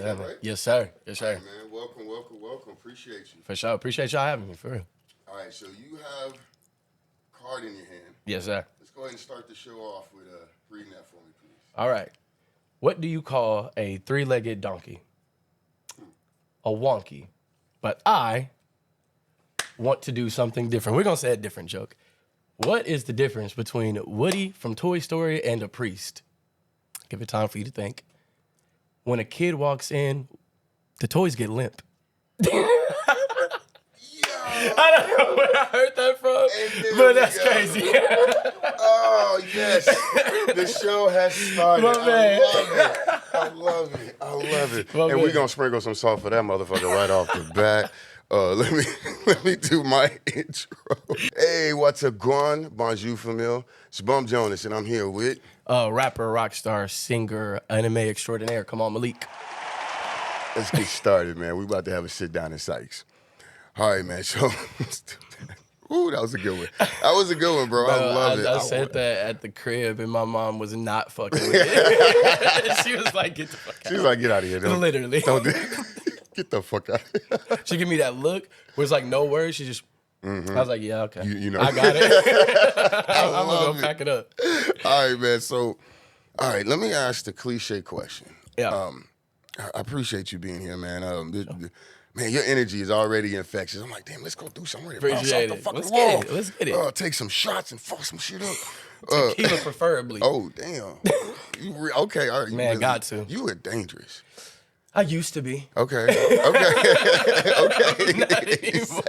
for having me. Right? Yes, sir. Yes, sir. Hey, man, welcome. Appreciate you. For sure. Appreciate y'all having me, for real. All right, so you have a card in your hand. Yes, sir. Let's go ahead and start the show off with reading that for me, please. All right. What do you call a three-legged donkey? A wonky. But I want to do something different. We're going to say a different joke. What is the difference between Woody from Toy Story and a priest? Give it time for you to think. When a kid walks in, the toys get limp. I don't know where I heard that from, but that's crazy. Oh, yes. The show has started. My man. I love it. My And man. we're going to sprinkle some salt for that motherfucker right off the bat. Let me do my intro. Hey, what's up, Guan? Bonjour, famille. It's Bum Jonas, and I'm here with... Rapper, rock star, singer, anime extraordinaire, Kamaal Malik. Let's get started, man. We about to have a sit down in Sykes. All right, man. So, ooh, that was a good one. That was a good one, bro. I love it. I said that at the crib, and my mom was not fucking with it. She was like, "Get the fuck out!" She was like, "Get out of here!" Literally. Get the fuck out of here. She give me that look where it's like no words. She just. I was like, "Yeah, okay, You know. I got it. I'm gonna love go it. pack it up." All right, man. So, all right, let me ask the cliche question. Yeah. I appreciate you being here, man. Man, your energy is already infectious. I'm like, damn, let's go do something. Appreciate it. Let's get it. Let's get it. Take some shots and fuck some shit up. Tequila, preferably. Oh, damn. Okay, all right. Man, got to. You are dangerous. I used to be. Okay. Not anymore.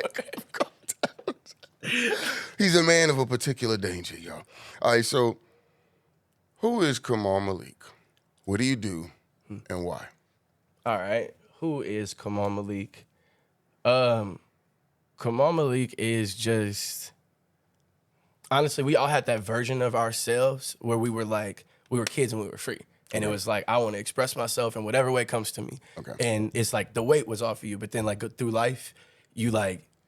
He's a man of a particular danger, y'all. All right, so who is Kamaal Malik? What do you do and why? All right. Who is Kamaal Malik? Kamaal Malik is just, honestly, we all had that version of ourselves where we were like, we were kids and we were free. And it was like, I want to express myself in whatever way comes to me. Okay. And it's like the weight was off of you, but then like go through life, you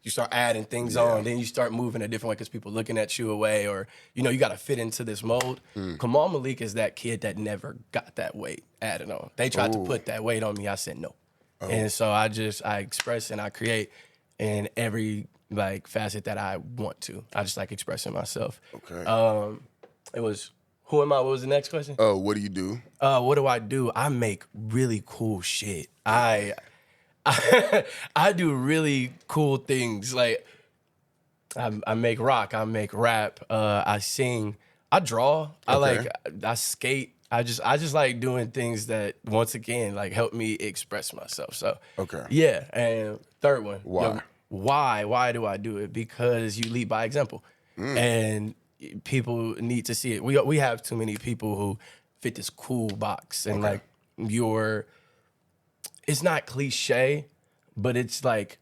start adding things on, then you start moving a different way because people looking at you away, or, you got to fit into this mold. Kamaal Malik is that kid that never got that weight added on. They tried to put that weight on me. I said no. And so I express and I create in every facet that I want to. I just like expressing myself. Okay. It was, who am I? What was the next question? What do you do? What do I do? I make really cool shit. I do really cool things. Like I make rock, I make rap, I sing, I draw, I skate. I just like doing things that, once again, like help me express myself. So yeah. And third one. Why? Why do I do it? Because you lead by example. And people need to see it. We have too many people who fit this cool box, and it's not cliche, but it's like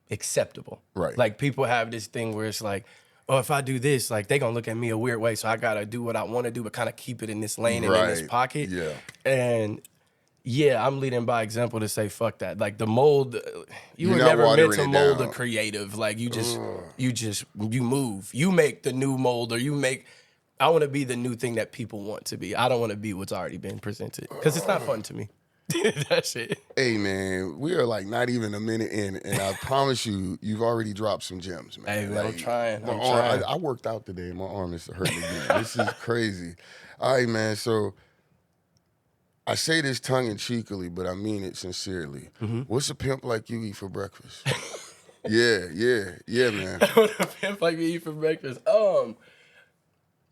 acceptable. Right. Like people have this thing where it's like, oh, if I do this, like they gonna look at me a weird way, so I gotta do what I want to do, but kind of keep it in this lane and in this pocket. Yeah. And yeah, I'm leading by example to say fuck that. Like the mold, you were not never meant watering to it mold down. a creative. Like you move. You make the new mold, or I want to be the new thing that people want to be. I don't want to be what's already been presented because it's not fun to me. That's it. Hey, man, we are like not even a minute in, and I promise you, you've already dropped some gems, man. Hey, man, I'm trying. I worked out today. My arm is hurting again. This is crazy. All right, man, so I say this tongue-in-cheekily, but I mean it sincerely. What's a pimp like you eat for breakfast? Yeah, man. What a pimp like me eat for breakfast.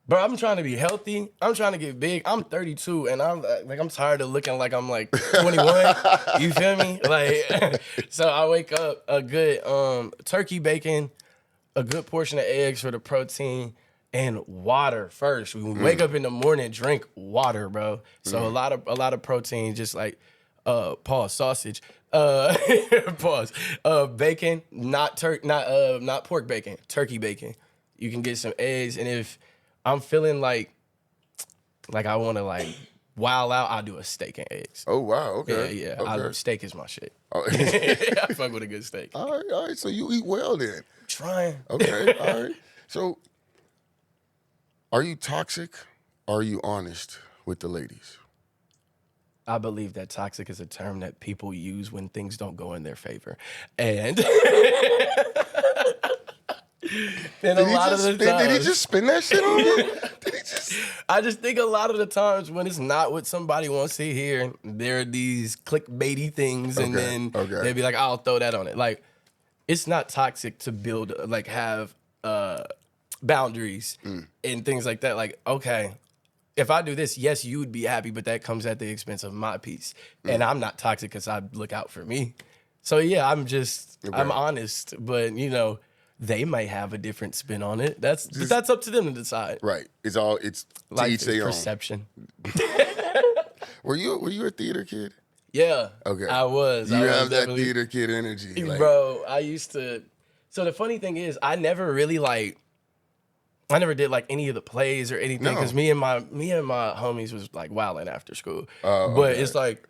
Bro, I'm trying to be healthy. I'm trying to get big. I'm 32, and I'm tired of looking like I'm like 21. You feel me? Like, so I wake up a good turkey bacon, a good portion of eggs for the protein, and water first. When we wake up in the morning, drink water, bro. So a lot of protein, just like sausage. Pause. Bacon, not pork bacon, turkey bacon. You can get some eggs, and if I'm feeling like I want to wild out, I'll do a steak and eggs. Oh, wow, okay. Yeah. Okay. Steak is my shit. Oh. I fuck with a good steak. All right. So you eat well then. Trying. Okay, all right. So are you toxic or are you honest with the ladies? I believe that toxic is a term that people use when things don't go in their favor. And Did he just spin that shit on you? Did he just? I just think a lot of the times when it's not what somebody wants to hear, there are these clickbaity things, and then they'll be like, "I'll throw that on it." Like, it's not toxic to build, like, have boundaries and things like that. Like, okay, if I do this, yes, you would be happy, but that comes at the expense of my peace. And I'm not toxic because I look out for me. So yeah, I'm honest, but they might have a different spin on it. That's up to them to decide. Right. It's to each their own. Perception. Were you a theater kid? Yeah. Okay. I was. You have that theater kid energy. Bro, I used to. So the funny thing is, I never did like any of the plays or anything because me and my homies was like wilding after school. But it's like,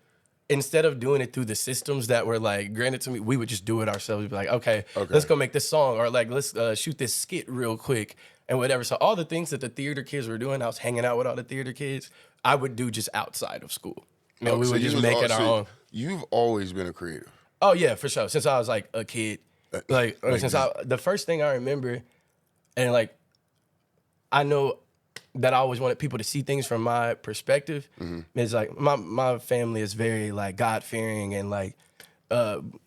instead of doing it through the systems that were like granted to me, we would just do it ourselves. We'd be like, okay, let's go make this song, or like let's shoot this skit real quick and whatever. So all the things that the theater kids were doing, I was hanging out with all the theater kids, I would do just outside of school. We would just make it our own. You've always been a creative. Oh yeah, for sure. Since I was like a kid, the first thing I remember, and like, I know that I always wanted people to see things from my perspective. Is like my family is very like God-fearing and like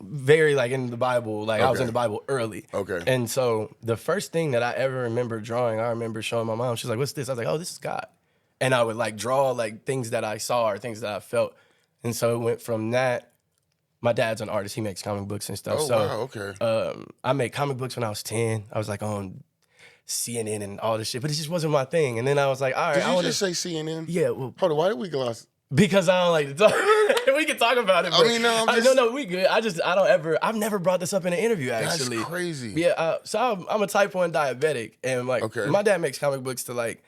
very like in the Bible. Like I was in the Bible early. Okay. And so the first thing that I ever remember drawing, I remember showing my mom. She's like, "What's this?" I was like, "Oh, this is God." And I would like draw like things that I saw or things that I felt. And so it went from that. My dad's an artist. He makes comic books and stuff. Wow, okay. I made comic books when I was 10. I was like on CNN and all this shit, but it just wasn't my thing. And then I was like, all right. Did you just say CNN? Yeah. Well, hold on, why did we gloss? Because I don't like to talk. We can talk about it. No, we good. I've never brought this up in an interview, actually. That's crazy. Yeah, so I'm a type 1 diabetic, and like my dad makes comic books to like,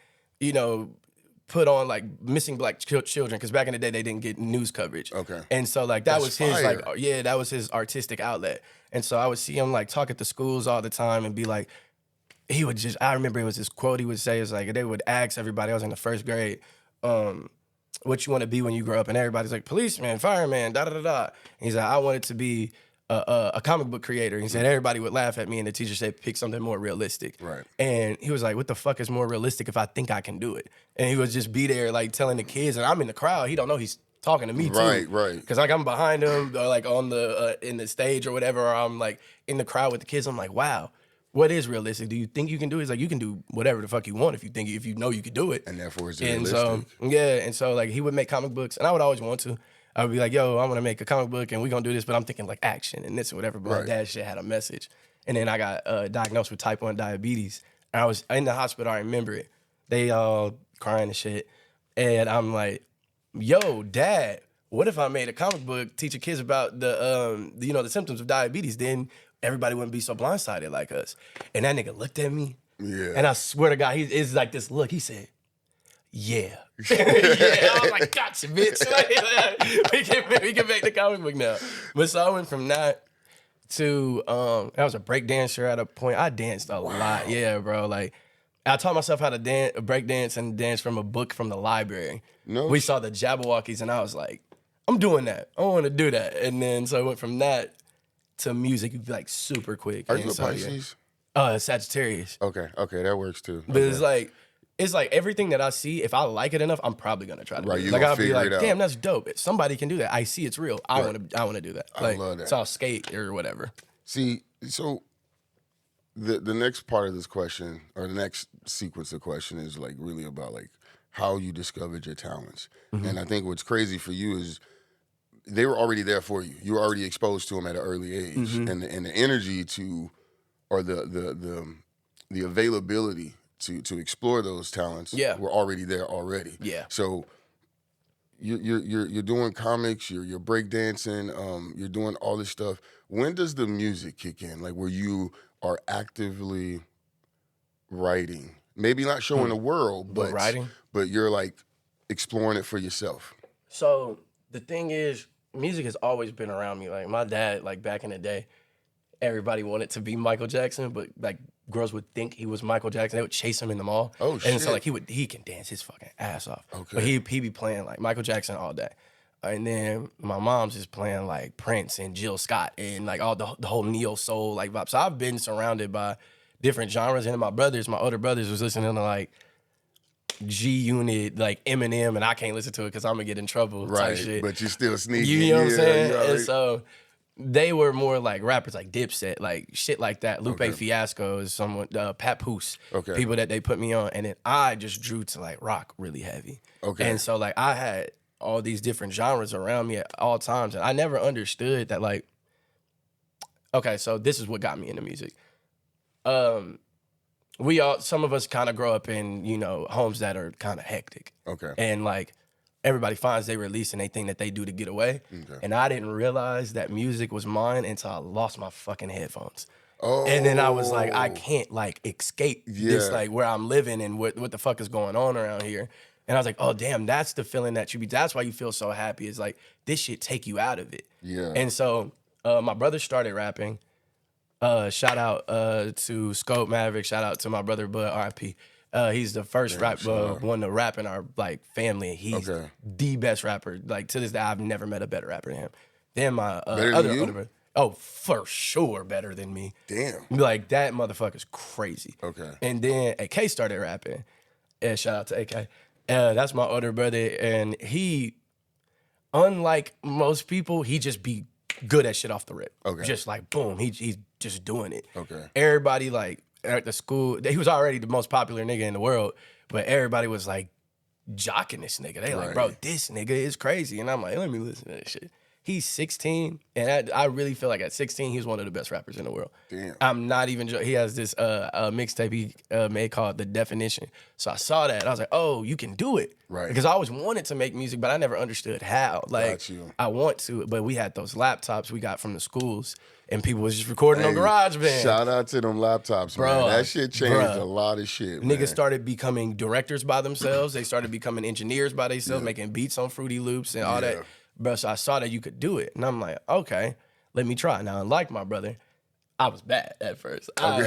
put on like missing black children, because back in the day they didn't get news coverage. Okay. And so like that was his like that was his artistic outlet. And so I would see him like talk at the schools all the time and be like, I remember it was this quote he would say, is like, they would ask everybody, I was in the first grade, what you want to be when you grow up, and everybody's like, policeman, fireman, da-da-da-da. He's like, I wanted to be a comic book creator. He said everybody would laugh at me, and the teacher said, pick something more realistic. Right. And he was like, what the fuck is more realistic if I think I can do it? And he would just be there like telling the kids, and I'm in the crowd, he don't know he's talking to me too. Right. Because like I'm behind him, or like on the in the stage or whatever, or I'm like in the crowd with the kids. I'm like, wow, what is realistic? Do you think you can do it? He's like, you can do whatever the fuck you want if you know you can do it. And therefore it's realistic. And so like he would make comic books, and I would always want to. I would be like, yo, I'm gonna make a comic book and we're gonna do this, but I'm thinking like action and this and whatever. But my dad shit had a message. And then I got diagnosed with type 1 diabetes. And I was in the hospital, I remember it. They all crying and shit. And I'm like, yo, Dad, what if I made a comic book teaching kids about the symptoms of diabetes? Then everybody wouldn't be so blindsided like us. And that nigga looked at me. Yeah. And I swear to God, it's like this look. He said, yeah. I was like, gotcha, bitch. we can make the comic book now. But so I went from that to I was a break dancer at a point. I danced a lot. Yeah, bro. Like I taught myself how to break dance and dance from a book from the library. We saw the Jabberwockies, and I was like, I'm doing that. I want to do that. And then so I went from that to music like super quick. Are you a Pisces? Sagittarius. Okay, that works too. But it's like everything that I see, if I like it enough, I'm probably gonna try to do it. Like I'll be like, damn, that's dope. If somebody can do that, I see it's real. I wanna do that. Like, I love that. So I'll skate or whatever. See, so the next part of this question, or the next sequence of question, is like really about like how you discovered your talents. Mm-hmm. And I think what's crazy for you is they were already there for you. You were already exposed to them at an early age. Mm-hmm. And the energy to, or the availability to explore those talents were already there already. Yeah. So you're doing comics, you're breakdancing, you're doing all this stuff. When does the music kick in? Like where you are actively writing, maybe not showing the world, but writing, but you're like exploring it for yourself. So the thing is, music has always been around me. Like my dad, like back in the day, everybody wanted to be Michael Jackson, but like girls would think he was Michael Jackson. They would chase him in the mall. Oh shit! And so like he can dance his fucking ass off. Okay. But he be playing like Michael Jackson all day. And then my mom's just playing like Prince and Jill Scott and like all the whole neo soul like vibe. So I've been surrounded by different genres. And my older brothers was listening to like G-Unit, like Eminem, and I can't listen to it because I'm gonna get in trouble. Type shit. But you still sneaking. You know what I'm saying? And so they were more like rappers like Dipset, like shit like that. Lupe Fiasco is someone, Pat Poose, people that they put me on. And then I just drew to like rock really heavy. And so like I had all these different genres around me at all times. And I never understood that like, okay, so this is what got me into music. Some of us kind of grow up in, you know, homes that are kind of hectic. And like, everybody finds they release and they think that they do to get away. And I didn't realize that music was mine until I lost my fucking headphones. And then I was like, I can't like escape this, like where I'm living and what the fuck is going on around here. And I was like, oh damn, that's the feeling that's why you feel so happy. It's like, this shit take you out of it. And so my brother started rapping. Shout out to Scope Maverick. Shout out to my brother Bud RIP. He's the first one to rap in our like family. He's the best rapper. Like to this day, I've never met a better rapper than him. Then my other brother. Oh, for sure, better than me. Damn. Like that motherfucker's crazy. And then AK started rapping. And shout out to AK. That's my older brother, and he, unlike most people, he just be good at shit off the rip. Just like boom, he's just doing it. Everybody like at the school, he was already the most popular nigga in the world, but everybody was like jocking this nigga. They like, bro, this nigga is crazy. And I'm like, let me listen to this shit. He's 16, and I really feel like at 16, he's one of the best rappers in the world. Damn. I'm not even joking. He has this mixtape he made called The Definition. So I saw that, and I was like, oh, you can do it. Because I always wanted to make music, but I never understood how. Like, I want to, but we had those laptops we got from the schools, and people was just recording on GarageBand. Shout out to them laptops, bro. Man. That shit changed a lot of shit, man. Niggas started becoming directors by themselves. They started becoming engineers by themselves, making beats on Fruity Loops and all that. Bro, so I saw that you could do it. And I'm like, okay, let me try. Now, unlike my brother, I was bad at first. I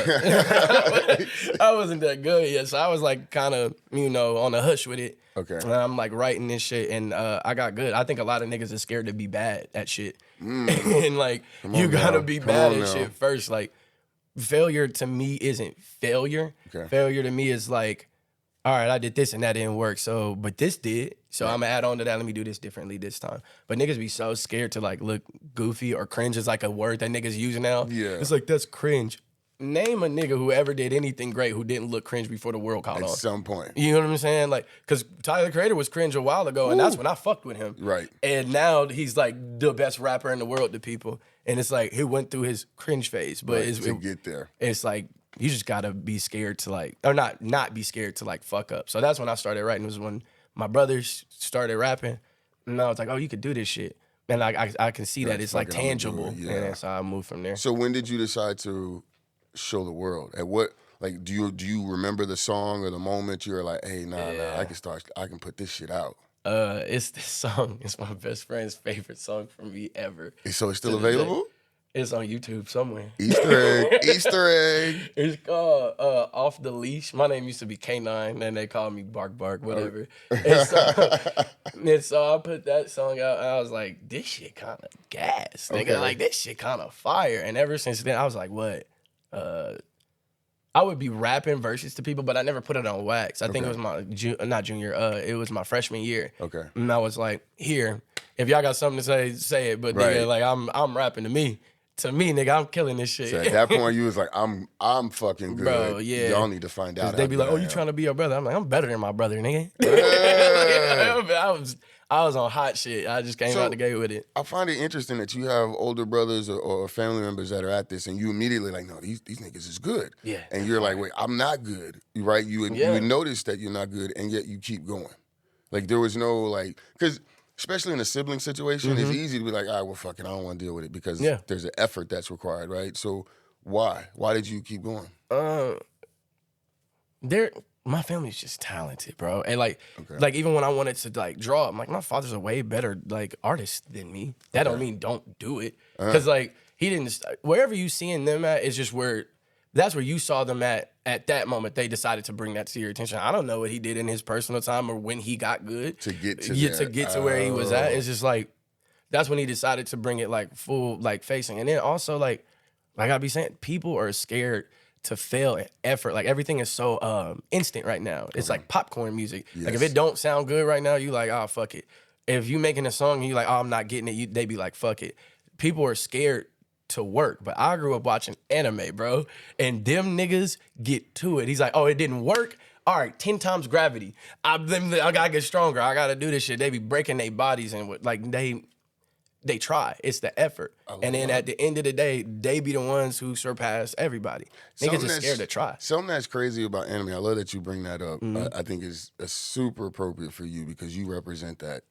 wasn't that good yet. So I was like kind of, you know, on the hush with it. And I'm like writing this shit and I got good. I think a lot of niggas are scared to be bad at shit. And like, you gotta be bad at shit first. Like, failure to me isn't failure. Failure to me is like, all right, I did this and that didn't work. So, but this did. So I'm gonna add on to that. Let me do this differently this time. But niggas be so scared to like look goofy or cringe is like a word that niggas use now. It's like, that's cringe. Name a nigga who ever did anything great who didn't look cringe before the world caught on. At some point. You know what I'm saying? Like, cause Tyler the Creator was cringe a while ago, and that's when I fucked with him. And now he's like the best rapper in the world to people. And it's like he went through his cringe phase. But to get there. It's like you just gotta be scared to like, or not be scared to like fuck up. So that's when I started writing. It was when my brothers started rapping, and I was like, oh, you could do this shit. And I can see that it's like tangible. And so I moved from there. So when did you decide to show the world? At what, like, do you remember the song or the moment you were like, hey, nah, I can put this shit out? It's this song. It's my best friend's favorite song from me ever. So it's still available? It's on YouTube somewhere. Easter egg. It's called Off the Leash. My name used to be K9, and they called me Bark, whatever. And so I put that song out, and I was like, this shit kind of gas, nigga. Like, this shit kind of fire. And ever since then, I was like, what? I would be rapping verses to people, but I never put it on wax. I think it was my, not junior, it was my freshman year. And I was like, here, if y'all got something to say it. But nigga, like, I'm rapping to me. To me, nigga, I'm killing this shit. So at that point, you was like, I'm fucking good. Bro, yeah. Y'all need to find out. They be like, oh, you trying to be your brother? I'm like, I'm better than my brother, nigga. I was on hot shit. I just came out the gate with it. I find it interesting that you have older brothers or family members that are at this, and you immediately like, no, these niggas is good. And you're like, wait, I'm not good, right? You would notice that you're not good, and yet you keep going. Like, there was no, like, because especially in a sibling situation, it's easy to be like, all right, well, fuck it, I don't want to deal with it because there's an effort that's required, right? So why? Why did you keep going? My family's just talented, bro. And like even when I wanted to like draw, I'm like, my father's a way better like artist than me. That don't mean don't do it. Because like he didn't, wherever you seeing them at is just where that's where you saw them at that moment. They decided to bring that to your attention. I don't know what he did in his personal time or when he got good to get to to get to where he was at. It's just like that's when he decided to bring it like full like facing. And then also like I be saying, people are scared to fail at effort. Like everything is so instant right now. It's like popcorn music. Yes. Like if it don't sound good right now, you like, oh fuck it. If you making a song and you like, oh, I'm not getting it, they be like, fuck it. People are scared to work. But I grew up watching anime, bro. And them niggas get to it. He's like, oh, it didn't work? All right, 10 times gravity. I gotta get stronger. I gotta do this shit. They be breaking their bodies and like they try. It's the effort. And then at the end of the day, they be the ones who surpass everybody. Niggas are scared to try. Something that's crazy about anime, I love that you bring that up. I think is super appropriate for you because you represent that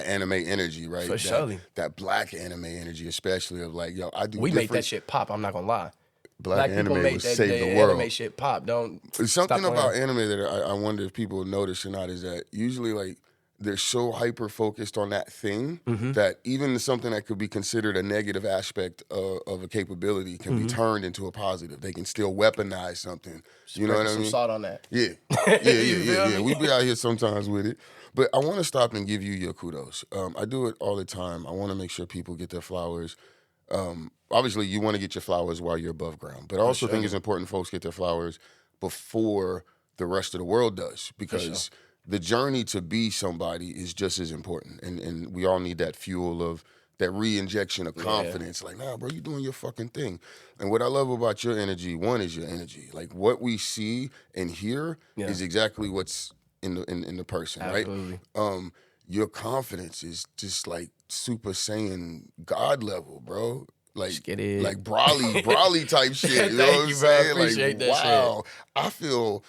anime energy, right? For sure. That black anime energy, especially of like, yo, I do We make that shit pop, I'm not gonna lie. Black anime people make would that save the world. Anime shit pop. Don't Something stop about playing. anime that I wonder if people notice or not is that usually like they're so hyper focused on that thing that even something that could be considered a negative aspect of a capability can be turned into a positive. They can still weaponize something. You know what I mean? Some salt on that. Yeah. Yeah. We be out here sometimes with it. But I want to stop and give you your kudos. I do it all the time. I want to make sure people get their flowers. Obviously, you want to get your flowers while you're above ground. But I also think it's important folks get their flowers before the rest of the world does. Because the journey to be somebody is just as important. And we all need that fuel of that re-injection of confidence. Like, nah, bro, you doing your fucking thing. And what I love about your energy, one is your energy. Like what we see and hear is exactly what's in the person, Absolutely. right? Your confidence is just like Super Saiyan God level, bro. Like Brawly type shit. You know what I'm saying? I appreciate like, that wow, shit. I feel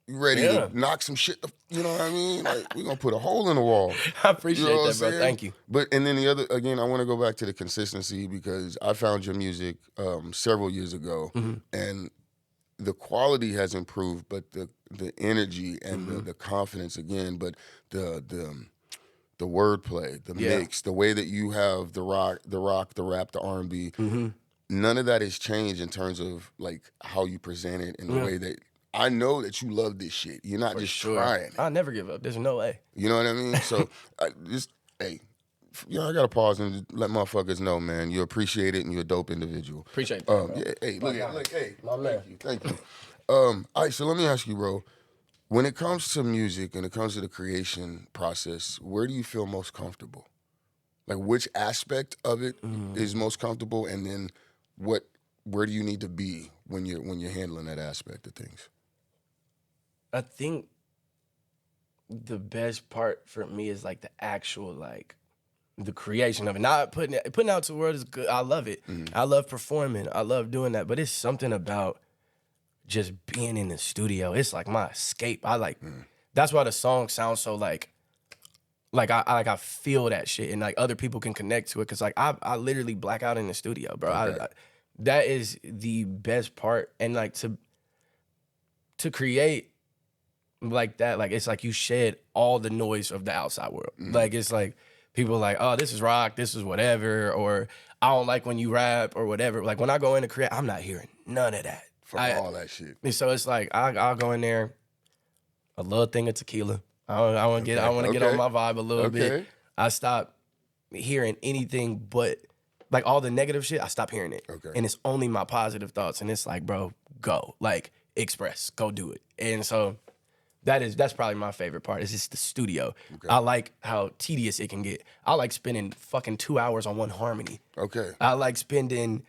ready to knock some shit. You know what I mean? Like we're gonna put a hole in the wall. I appreciate that, bro. Thank you. But and then the other, again, I want to go back to the consistency because I found your music several years ago, and the quality has improved, but the energy and the confidence again, but the wordplay, the mix, the way that you have the rock, the rap, the R&B, none of that has changed in terms of like how you present it and the way that I know that you love this shit. You're not just trying. I'll never give up. There's no way. You know what I mean? So hey, I gotta pause and just let motherfuckers know, man. You appreciate it and you're a dope individual. Appreciate that. Yeah, hey, look, hey, my man. Thank you. All right, so let me ask you, bro. When it comes to music and it comes to the creation process, where do you feel most comfortable? Like which aspect of it is most comfortable, and then where do you need to be when you're handling that aspect of things? I think the best part for me is like the actual like the creation of it. Not putting out to the world is good. I love it. I love performing. I love doing that. But it's something about just being in the studio. It's like my escape. I like that's why the song sounds so like I feel that shit and like other people can connect to it because like I literally black out in the studio, bro. Okay. That is the best part. And like to create like that, like it's like you shed all the noise of the outside world. Like it's like people are like, oh, this is rock, this is whatever, or I don't like when you rap or whatever. Like when I go in to create, I'm not hearing none of that. All that shit. So it's like I'll go in there, a little thing of tequila. I want to get on my vibe a little bit. I stop hearing anything but like all the negative shit. I stop hearing it, and it's only my positive thoughts. And it's like, bro, go like express, go do it. And so that's probably my favorite part. Is just the studio. I like how tedious it can get. I like spending fucking 2 hours on one harmony. I like spending.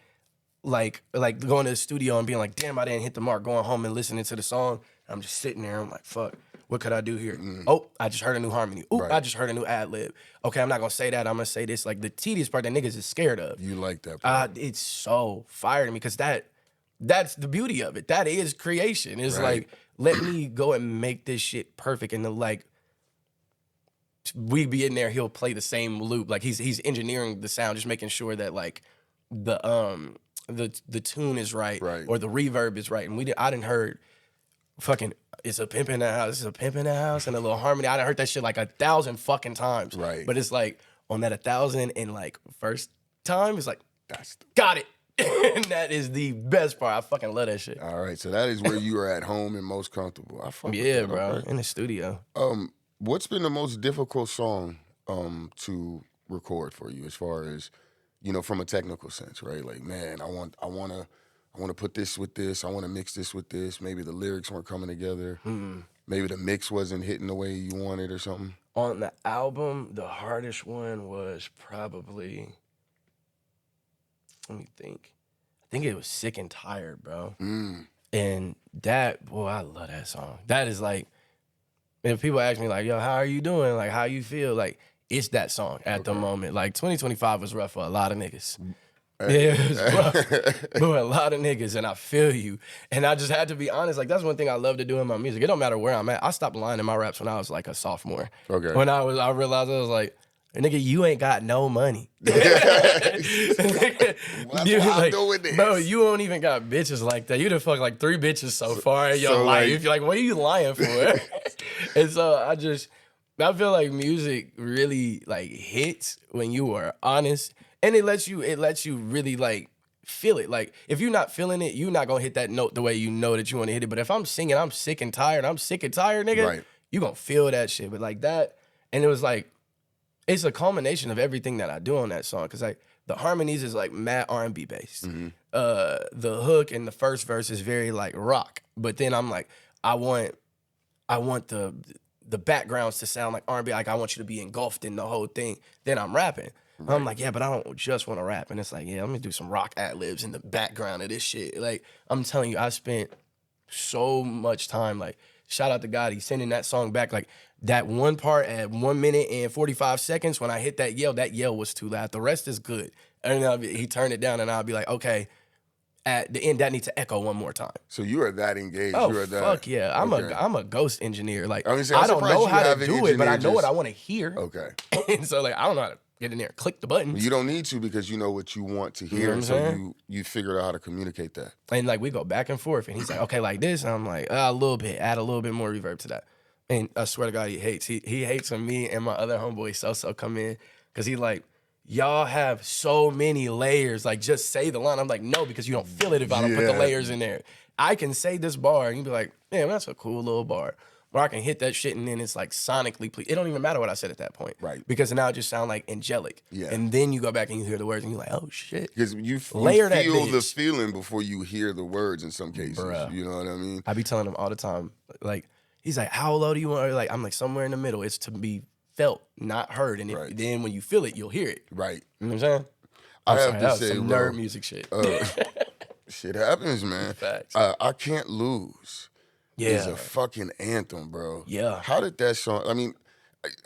Like going to the studio and being like, damn, I didn't hit the mark. Going home and listening to the song. I'm just sitting there. I'm like, fuck, what could I do here? Oh, I just heard a new harmony. Oh, I just heard a new ad lib. Okay, I'm not gonna say that. I'm gonna say this. Like the tedious part that niggas is scared of. You like that part. It's so fire to me because that's the beauty of it. That is creation. It's like, let me go and make this shit perfect. And then like, we be in there, he'll play the same loop. Like he's engineering the sound, just making sure that like the tune is right, or the reverb is right. And I done heard fucking it's a pimp in the house, it's a pimp in the house, and a little harmony. I done heard that shit like 1,000 fucking times. But it's like on that 1,000 and like first time, it's like got it. And that is the best part. I fucking love that shit. All right, so that is where you are at home and most comfortable. I fuck with that, bro. okay. In the studio. What's been the most difficult song to record for you, as far as, you know, from a technical sense, right? Like, man, I want to put this with this. I want to mix this with this. Maybe the lyrics weren't coming together. Maybe the mix wasn't hitting the way you wanted or something. On the album, the hardest one was probably, let me think. I think it was Sick and Tired, bro. And that, boy, I love that song. That is like, if people ask me like, yo, how are you doing? Like, how you feel? Like, it's that song at the moment. Like, 2025 was rough for a lot of niggas. Yeah, it was rough for a lot of niggas, and I feel you. And I just had to be honest. Like, that's one thing I love to do in my music. It don't matter where I'm at. I stopped lying in my raps when I was like a sophomore. Okay. When I realized I was like, nigga, you ain't got no money. Well, that's why I'm doing this. Bro, you don't even got bitches like that. You done fucked like 3 bitches so far in your life. You're like, what are you lying for? And so I feel like music really like hits when you are honest, and it lets you really like feel it. Like, if you're not feeling it, you're not gonna hit that note the way you know that you want to hit it. But if I'm singing, I'm sick and tired, nigga, Right. You gonna feel that shit. But like that, and it was like, it's a culmination of everything that I do on that song. Because like the harmonies is like mad R&B based. The hook and the first verse is very like rock. But then I'm like, I want the backgrounds to sound like R&B. Like, I want you to be engulfed in the whole thing. Then I'm rapping. Right. I'm like, yeah, but I don't just want to rap. And it's like, yeah, let me do some rock ad-libs in the background of this shit. Like, I'm telling you, I spent so much time, like, shout out to God, he's sending that song back. Like, that one part at 1 minute and 45 seconds, when I hit that yell was too loud. The rest is good. And he turned it down, and I'll be like, okay, at the end, that needs to echo one more time. So you are that engaged. Oh, you are that. Fuck yeah. I'm a ghost engineer. Like, I don't know how to do it, but I know what I want to hear. Okay. And so, like, I don't know how to get in there and click the buttons. You don't need to, because you know what you want to hear. You know what I'm so you figured out how to communicate that. And, like, we go back and forth. And he's like, okay, like this. And I'm like, a little bit. Add a little bit more reverb to that. And I swear to God, he hates. He hates when me and my other homeboy So come in. Because he like, y'all have so many layers. Like, just say the line. I'm like, no, because you don't feel it if I don't put the layers in there. I can say this bar, and you'd be like, man, that's a cool little bar. Or I can hit that shit, and then it's like sonically, it don't even matter what I said at that point. Right. Because now it just sounds like angelic. Yeah. And then you go back and you hear the words, and you're like, oh, shit. Because you feel the feeling before you hear the words in some cases. Bruh. You know what I mean? I be telling him all the time, like, he's like, how low do you want? Or like, I'm like, somewhere in the middle. It's to be felt, not heard. And then when you feel it, you'll hear it. Right. You know what I'm saying? I have to say, some nerd music shit. Shit happens, man. Facts. I Can't Lose. Yeah. Is a fucking anthem, bro. Yeah. How did that song? I mean,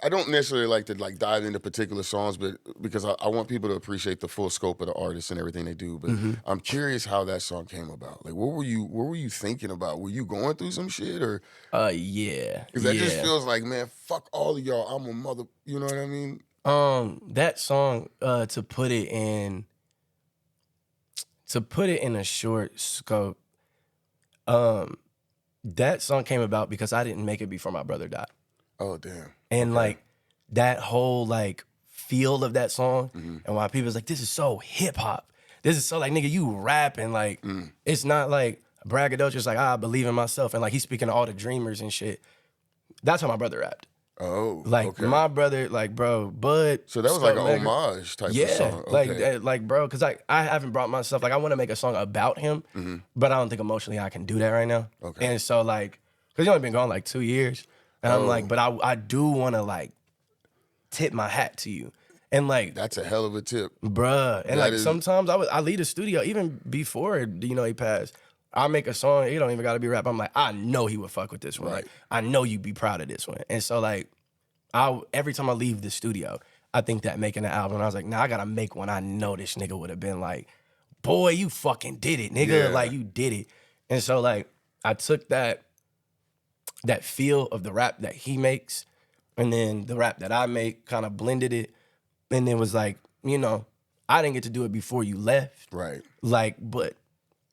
I don't necessarily like to like dive into particular songs, but because I want people to appreciate the full scope of the artist and everything they do. But I'm curious how that song came about. Like, what were you thinking about? Were you going through some shit, or? Yeah. Because that just feels like, man, fuck all of y'all. I'm a mother. You know what I mean? That song, to put it in a short scope, that song came about because I didn't make it before my brother died. Oh, damn. And like that whole like feel of that song, and why people's like, this is so hip hop. This is so like, nigga, you rapping like it's not like braggadocious. It's like, I believe in myself, and like he's speaking to all the dreamers and shit. That's how my brother rapped. Oh, like okay. my brother, like bro, Bud. So that was like an homage type of song. Okay. like bro, because I haven't brought myself, like I want to make a song about him, but I don't think emotionally I can do that right now. Okay. And so like, because he's only been gone like 2 years, and I'm like, but I do want to like tip my hat to you, and like that's a hell of a tip, bruh. And like sometimes I leave the studio even before he passed. I make a song, it don't even gotta be rap. I'm like, I know he would fuck with this one. Right. Like, I know you'd be proud of this one. And so like, every time I leave the studio, I think that making an album, I was like, nah, I gotta make one I know this nigga would have been like, boy, you fucking did it, nigga. Yeah. Like, you did it. And so like, I took that feel of the rap that he makes, and then the rap that I make, kind of blended it, and then was like, you know, I didn't get to do it before you left. Right. Like, but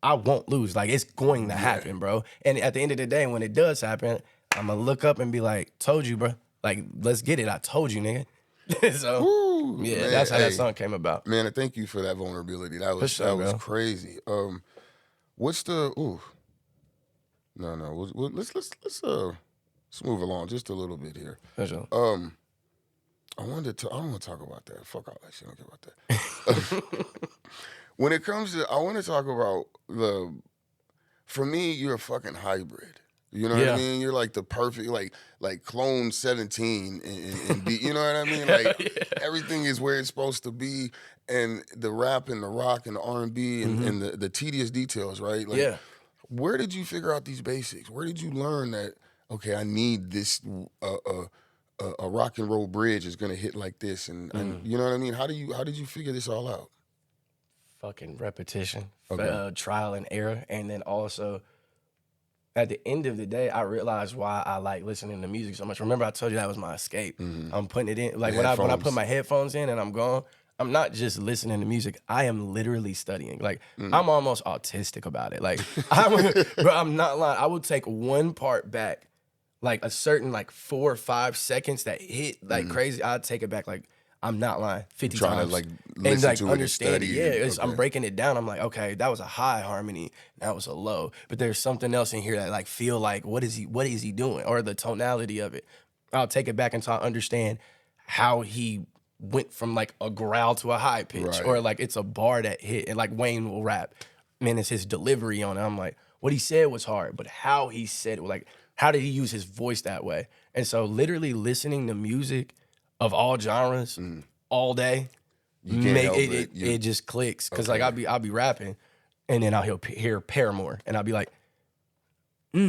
I won't lose. Like, it's going to happen, bro. And at the end of the day, when it does happen, I'm going to look up and be like, told you, bro. Like, let's get it. I told you, nigga. So, Woo, Yeah, man, that's how that song came about. Man, thank you for that vulnerability. That was crazy. What's the No. Let's move along just a little bit here. For sure. I don't want to talk about that. Fuck all that shit. I don't care about that. When it comes to, I want to talk about for me, you're a fucking hybrid. You know what I mean? You're like the perfect, like clone 17 and be, you know what I mean? Like everything is where it's supposed to be, and the rap and the rock and the R&B and the tedious details, right? Like, where did you figure out these basics? Where did you learn that? Okay, I need this. A rock and roll bridge is gonna hit like this, and you know what I mean. How did you figure this all out? Fucking repetition, Okay. trial and error, and then also at the end of the day, I realized why I like listening to music so much. Remember, I told you that was my escape. I'm putting it in, like when I put my headphones in and I'm gone. I'm not just listening to music. I am literally studying. Like I'm almost autistic about it. Like bro, I'm not lying. I would take one part back. Like a certain 4 or 5 seconds that hit like crazy, I'd take it back like I'm not lying 50 times. Trying to listen to understand it. Yeah, I'm breaking it down. I'm like, okay, that was a high harmony, that was a low, but there's something else in here that feel like what is he doing, or the tonality of it. I'll take it back until I understand how he went from a growl to a high pitch, or it's a bar that hit, and Wayne will rap, man, it's his delivery on it. I'm like, what he said was hard, but how he said it, how did he use his voice that way? And so literally listening to music of all genres all day, it just clicks. Cause I'll be rapping and then I'll hear Paramore and I'll be like, I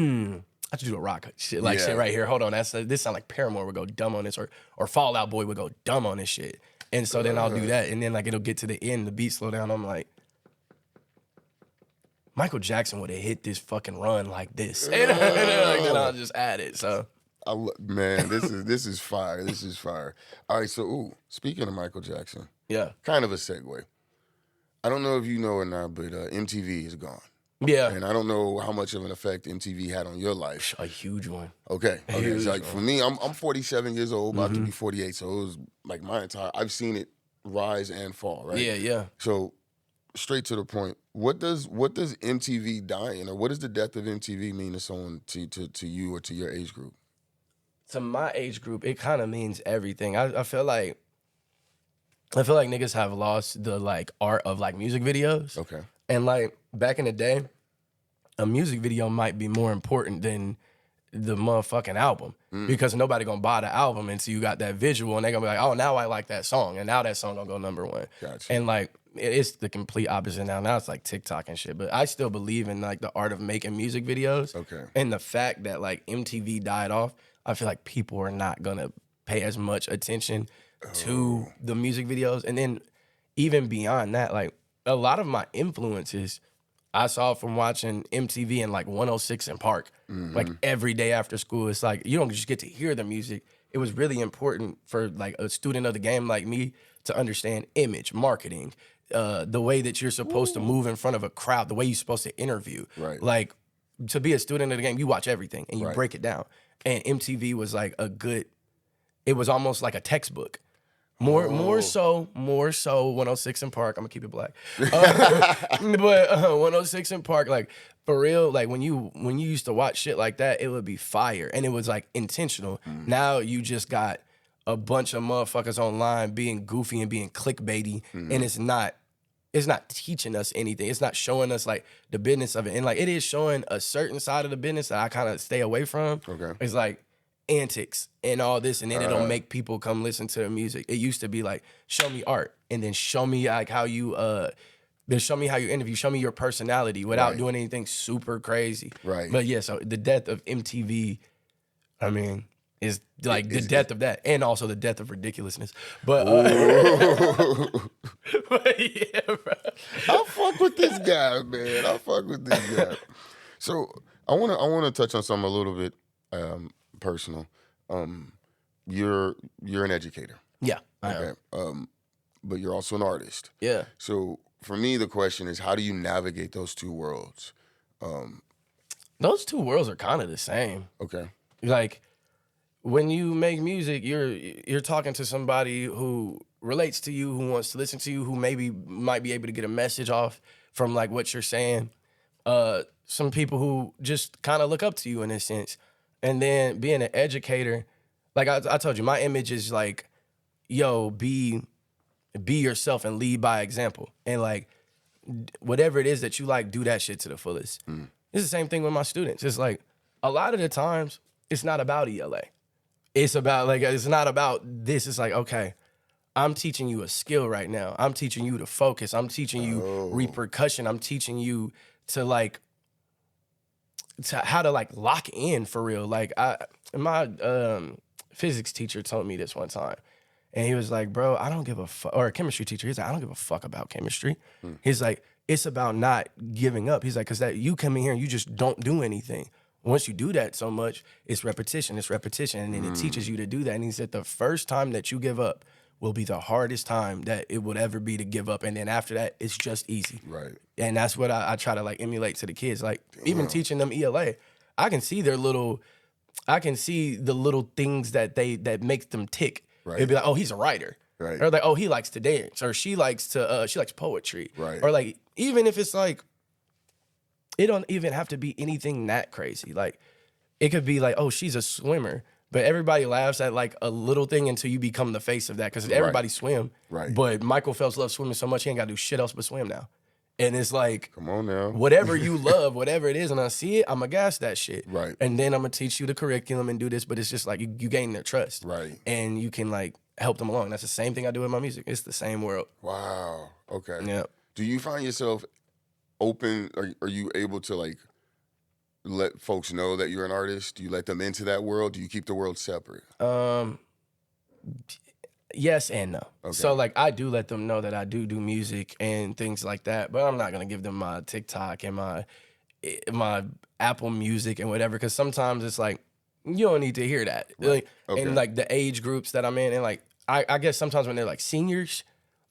have to do a rock shit shit right here. Hold on, this sound like Paramore would go dumb on this, or Fall Out Boy would go dumb on this shit. And so then I'll do that, and then it'll get to the end, the beat slow down. I'm like, Michael Jackson would have hit this fucking run like this, and then I'll just add it. So, man, this is fire. This is fire. All right, so speaking of Michael Jackson, kind of a segue. I don't know if you know or not, but MTV is gone. Yeah, and I don't know how much of an effect MTV had on your life. A huge one. Okay. It's for me, I'm 47 years old, about to be 48, so it was my entire. I've seen it rise and fall. Right. Yeah. So, straight to the point. What does MTV dying, or what does the death of MTV mean to someone, to you or to your age group? To my age group, it kind of means everything. I feel like niggas have lost the art of music videos. Okay. And back in the day, a music video might be more important than the motherfucking album, because nobody gonna buy the album until you got that visual, and they gonna be like, oh, now I like that song, and now that song gonna go number one. Gotcha. And it's the complete opposite now. Now it's TikTok and shit. But I still believe in the art of making music videos. Okay. And the fact that MTV died off, I feel like people are not gonna pay as much attention to the music videos. And then even beyond that, a lot of my influences I saw from watching MTV and 106 in Park, every day after school. It's you don't just get to hear the music. It was really important for a student of the game like me to understand image, marketing, the way that you're supposed to move in front of a crowd, the way you're supposed to interview. Right. To be a student of the game, you watch everything and you break it down. And MTV was it was almost like a textbook. More so 106 in Park. I'm gonna keep it black. But 106 in Park, for real, when you used to watch shit like that, it would be fire. And it was intentional. Now you just got a bunch of motherfuckers online being goofy and being clickbaity, and it's not teaching us anything. It's not showing us the business of it. And it is showing a certain side of the business that I kind of stay away from. Okay. It's antics and all this, and then it'll make people come listen to the music. It used to be show me art, and then show me how you then show me how you interview, show me your personality without doing anything super crazy. Right. But yeah, so the death of MTV, I mean, is the death of that, and also the death of ridiculousness. But, but yeah, bro. I fuck with this guy, man. So I wanna touch on something a little bit personal. You're an educator. Yeah. I am. But you're also an artist. Yeah. So for me, the question is, how do you navigate those two worlds? Those two worlds are kind of the same. Okay. when you make music, you're talking to somebody who relates to you, who wants to listen to you, who maybe might be able to get a message off from like what you're saying. Some people who just kind of look up to you in a sense. And then being an educator, like I told you, my image is like, yo, be yourself and lead by example. And like, whatever it is that you like, do that shit to the fullest. It's the same thing with my students. It's like, a lot of the times, it's not about ELA. It's not about this. It's like, okay, I'm teaching you a skill right now. I'm teaching you to focus. I'm teaching you repercussion. I'm teaching you to like, how to like lock in for real. Like my physics teacher told me this one time. And he was like, bro, I don't give a fuck. Or a chemistry teacher, he's like, I don't give a fuck about chemistry. He's like, it's about not giving up. He's like, because that you come in here and you just don't do anything. Once you do that so much, it's repetition, and then it teaches you to do that. And he said the first time that you give up will be the hardest time that it would ever be to give up. And then after that, it's just easy. Right. And that's what I try to like emulate to the kids. Like even teaching them ELA, I can see the little things that make them tick. Right. It'd be like, oh, he's a writer. Right. Or like, oh, he likes to dance. Or she likes poetry. Right. Or like, even if it's like, it don't even have to be anything that crazy. Like, it could be like, oh, she's a swimmer. But everybody laughs at like a little thing until you become the face of that. Because everybody swim. Right. But Michael Phelps loves swimming so much, he ain't got to do shit else but swim now. And it's like, come on now. Whatever you love, whatever it is, and I see it, I'm going to gas that shit. Right. And then I'm going to teach you the curriculum and do this. But it's just like, you gain their trust. Right. And you can like help them along. That's the same thing I do with my music. It's the same world. Wow. Okay. Yeah. Do you find yourself open? Are you able to like let folks know that you're an artist? Do you let them into that world? Do you keep the world separate? Yes and no. Okay. So like I do let them know that I do music and things like that, but I'm not gonna give them my TikTok and my Apple Music and whatever, because sometimes it's like you don't need to hear that. Right. Like, and like the age groups that I'm in, and like I guess sometimes when they're like seniors,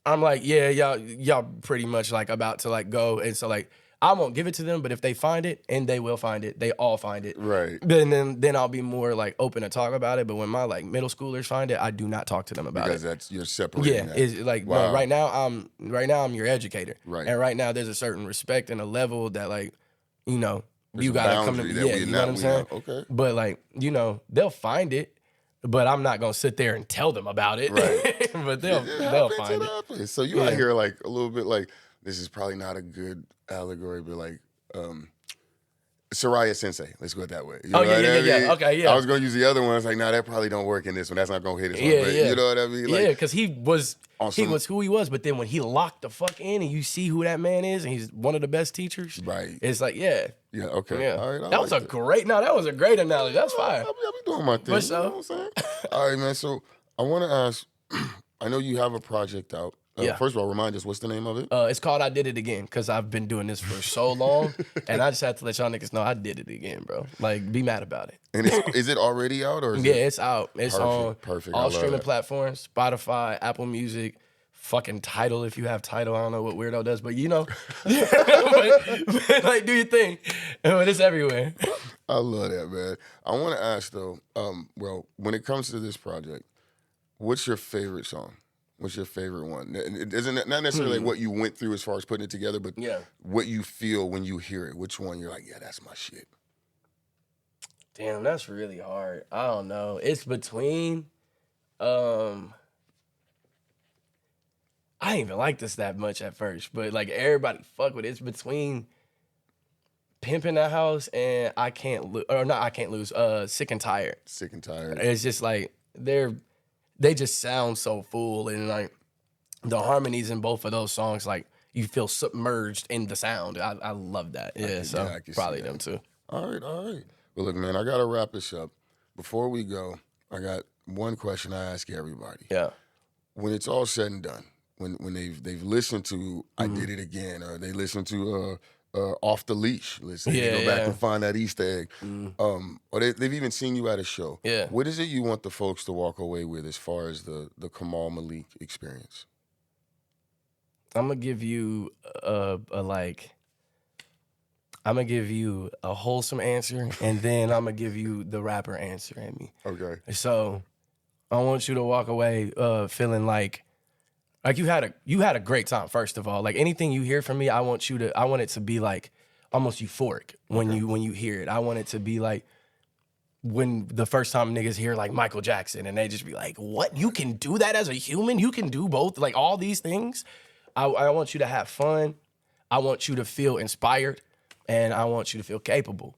I'm like, yeah, y'all pretty much like about to like go, and so like I won't give it to them, but if they find it, and they will find it, they all find it. Right. Then I'll be more like open to talk about it. But when my like middle schoolers find it, I do not talk to them about because it. Because you're separating. Yeah. That. It's like no, right now I'm your educator. Right. And right now there's a certain respect and a level that like, you know, there's you gotta come to me. Yeah, you know what I'm saying? Okay. But like, you know, they'll find it, but I'm not gonna sit there and tell them about it. Right. But they'll find it. So you out here like a little bit like, this is probably not a good allegory, but like Soraya Sensei. Let's go that way. You know yeah. Okay, yeah. I was going to use the other one. I was like, nah, that probably don't work in this one. That's not going to hit this one. But you know what I mean? Like, because he was who he was. But then when he locked the fuck in and you see who that man is and he's one of the best teachers, right? It's like, yeah. Yeah, okay. Yeah. All right, that was a great analogy. That's fine. I'll be doing my thing. You know what I'm saying? All right, man. So I want to ask, I know you have a project out. First of all, remind us, what's the name of it? It's called I Did It Again, because I've been doing this for so long, and I just have to let y'all niggas know I did it again, bro. Like, be mad about it. And is it already out? Or it's out. It's on all streaming platforms, Spotify, Apple Music, fucking Tidal if you have Tidal. I don't know what Weirdo does, but you know. but, like, do your thing. But it's everywhere. I love that, man. I want to ask, though, well, when it comes to this project, what's your favorite song? What's your favorite one? It isn't not necessarily what you went through as far as putting it together, but what you feel when you hear it. Which one you're like, yeah, that's my shit. Damn, that's really hard. I don't know. It's between. I didn't even like this that much at first, but like everybody fuck with it. It's between Pimpin' That House and I Can't Lose. Sick and Tired. Sick and Tired. It's just like they just sound so full, and like the harmonies in both of those songs, like you feel submerged in the sound. I love that. Yeah, so probably them too. All right. Well, look, man, I gotta wrap this up. Before we go, I got one question I ask everybody. Yeah. When it's all said and done, when they've listened to I Did It Again, or they listen to Off the Leash, let's say they go back and find that Easter egg, or they've even seen you at a show. Yeah. What is it you want the folks to walk away with as far as the Kamaal Malik experience? I'm gonna give you a like, I'm going to give you a wholesome answer, and then I'm going to give you the rapper answer at me. Okay. So I want you to walk away feeling like you had a great time, first of all. Like, anything you hear from me, I want it to be like almost euphoric when you hear it. I want it to be like when the first time niggas hear like Michael Jackson and they just be like, what? You can do that as a human? You can do both? Like, all these things? I want you to have fun. I want you to feel inspired. And I want you to feel capable.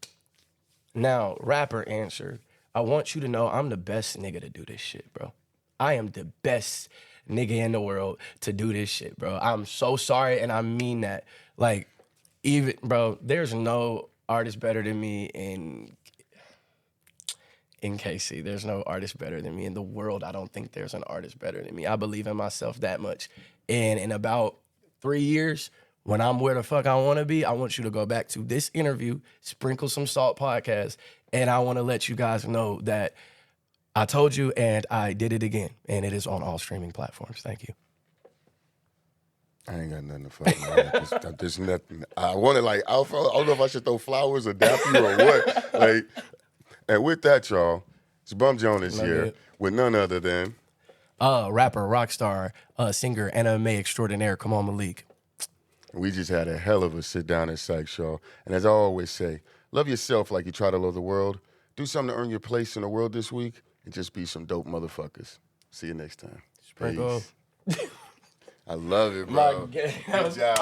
Now, rapper answer. I want you to know I'm the best nigga to do this shit, bro. I am the best nigga in the world to do this shit, bro. I'm so sorry, and I mean that. Like, even, bro, there's no artist better than me in KC. There's no artist better than me in the world. I don't think there's an artist better than me. I believe in myself that much. And in about 3 years, when I'm where the fuck I want to be, I want you to go back to this interview, SprinkleSumSalt Podcast, and I want to let you guys know that I told you and I did it again, and it is on all streaming platforms. Thank you. I ain't got nothing to fucking about. There's nothing. I want to, like, I don't know if I should throw flowers or dap you or what. Like, and with that, y'all, it's Bum Jonas here with none other than rapper, rock star, singer, anime extraordinaire, Kamaal Malik. We just had a hell of a sit down at Syke, y'all. And as I always say, love yourself like you try to love the world. Do something to earn your place in the world this week, and just be some dope motherfuckers. See you next time. Sprinkle. Peace. I love it, bro. Good job.